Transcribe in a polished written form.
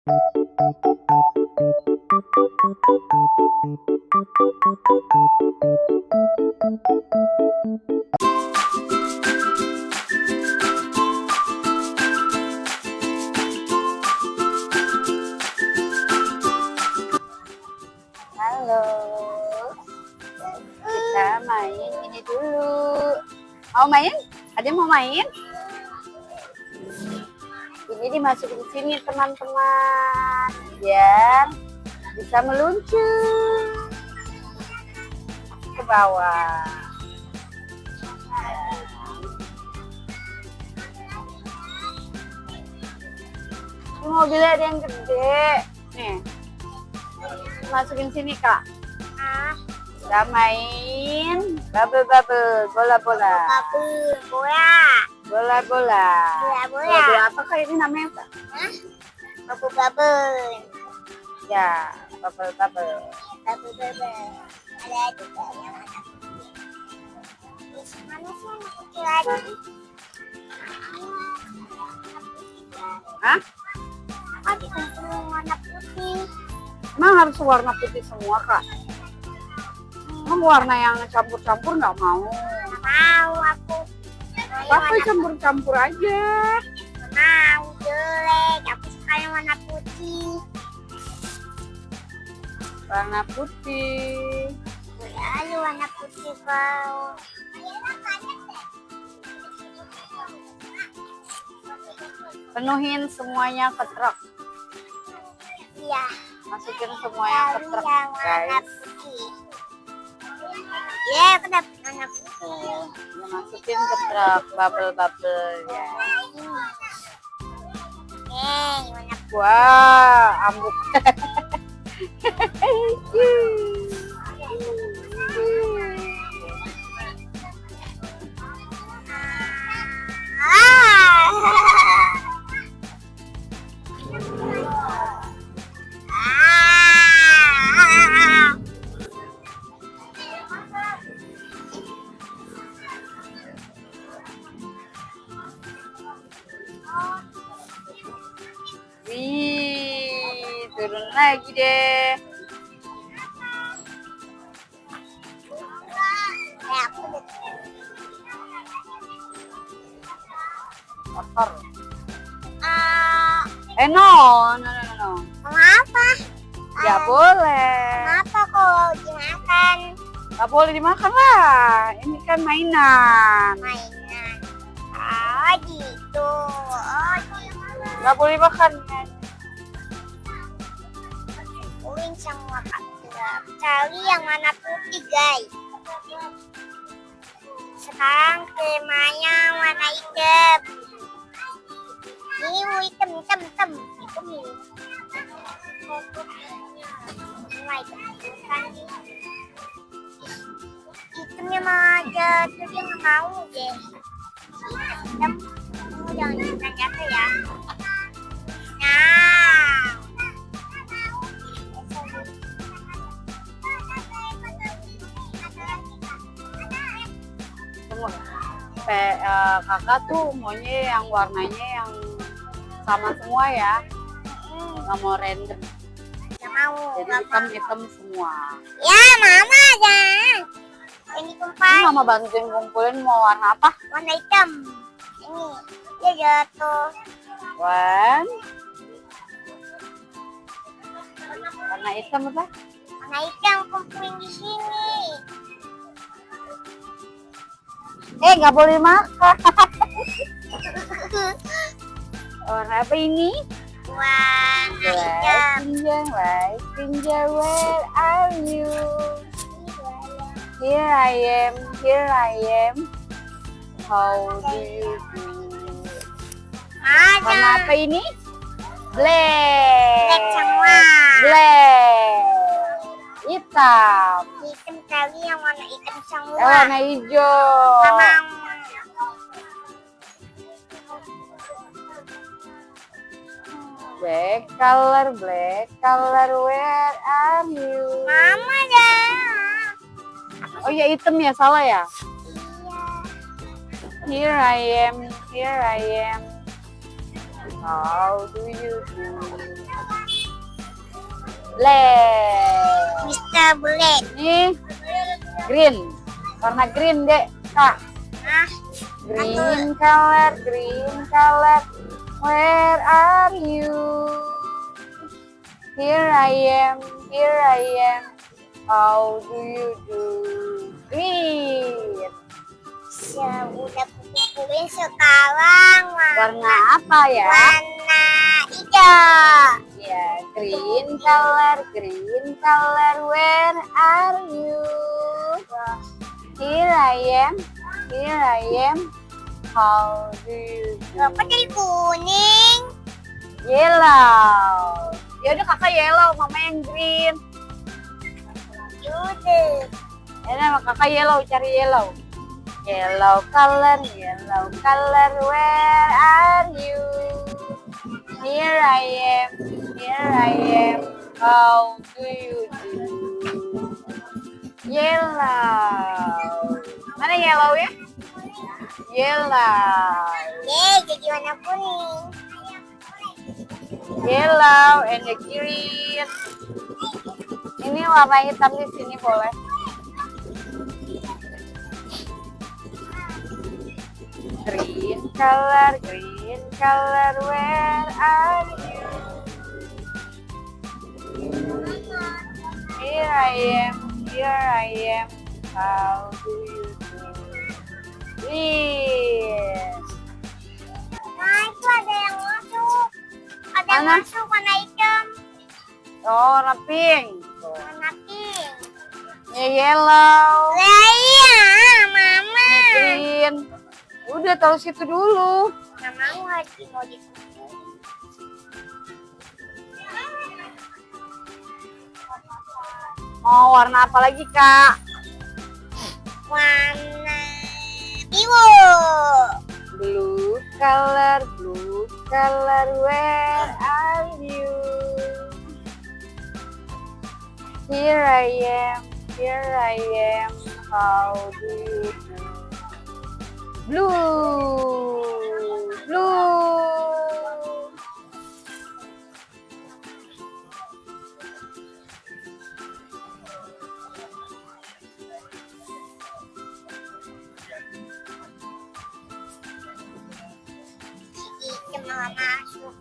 Halo, kita main ini dulu. Mau main? Ada mau main? Ini dimasukin sini teman-teman, biar bisa meluncur ke bawah. Ini mobilnya ada yang gede, nih. Masukin sini kak. Kita main bubble bola. Bola. Bola apa kak ini namanya kak? Bubble. Ya, bubble. Ada juga yang mana sih anak kecil lagi? Hah? Apa dikumpulin warna putih? Emang harus warna putih semua kak? Emang warna yang campur-campur nggak mau? Nggak mau aku. Pakai campur-campur aja. Nggak mau, jelek. Aku suka yang warna putih. Warna putih. Ayo warna putih kau. Penuhin semuanya ke truk. Iya. Masukin semuanya ke truk Yang warna guys. putih. Ya, aku dapat warna putih. Masukin ke truk bubble ya. Warna Wah, ambuk. Wih, turun lagi deh. Kotor. No. Kenapa? Gak boleh. Kenapa kok dimakan? Gak boleh dimakan lah. Ini kan mainan. Mainan. Oh gitu. Gak boleh makan. Kumpulin semua cari yang warna putih guys. Sekarang temanya warna hitam. Ini hitam. Itu nih. Hitamnya mah aja, tuh dia nggak mau deh. Hitam, kamu jangan jatuh ya. Nah. Kakak tuh maunya yang warnanya yang sama semua ya. Nggak mau random. Nggak mau. Jadi hitam semua. Ya, mama aja. Ini Ini kumpulin. mama bantuin kumpulin mau warna apa? Warna hitam. Ini dia jatuh. Warna hitam apa? Warna hitam kumpulin di sini. Nggak boleh makan. Warna apa ini? Warna hitam. Pinjam, where are you? Here I am. How do you do? Warna apa ini? Black. Black semua. Black. Hitam. Hitam kali yang warna hitam semua. Warna hijau. Mama. Black color, where are you? Mama dah. Oh ya hitam ya, salah ya? Iya. Here I am. How do you do? Black. Mr. Black. Ini green. Warna green, Dek. Kak. Ah, Green color, green color. Where are you? Here I am, here I am. How do you do? Green. ya udah kumpulin sekarang. Warna apa ya? Warna hijau. Ya, green color, where are you? Here I am, here I am. How do you do? Kenapa jadi kuning? Yellow. Ya udah kakak yellow, mama yang green. Yaudah. Ya nama kakak yellow, cari yellow. Yellow color, where are you? Here I am, here I am. How do you do? Yellow. Mana yellow ya? Yellow. Jadi warna kuning. Yellow and the green. Ini warna hitam di sini boleh. Green color, where are you? Here I am. How do you do? Yes. Nah, itu ada yang masuk. Ada yang Mana? masuk warna hitam. Oh, warna pink. Warna pink. Ini yellow. Lah iya, Mama. Green. Udah taruh situ dulu. Nggak mau lagi mau ditutup. Mau warna apa lagi, Kak? Warna biru. Blue color, where are you? Here I am, how do you do? Blue. Hitam malah masuk.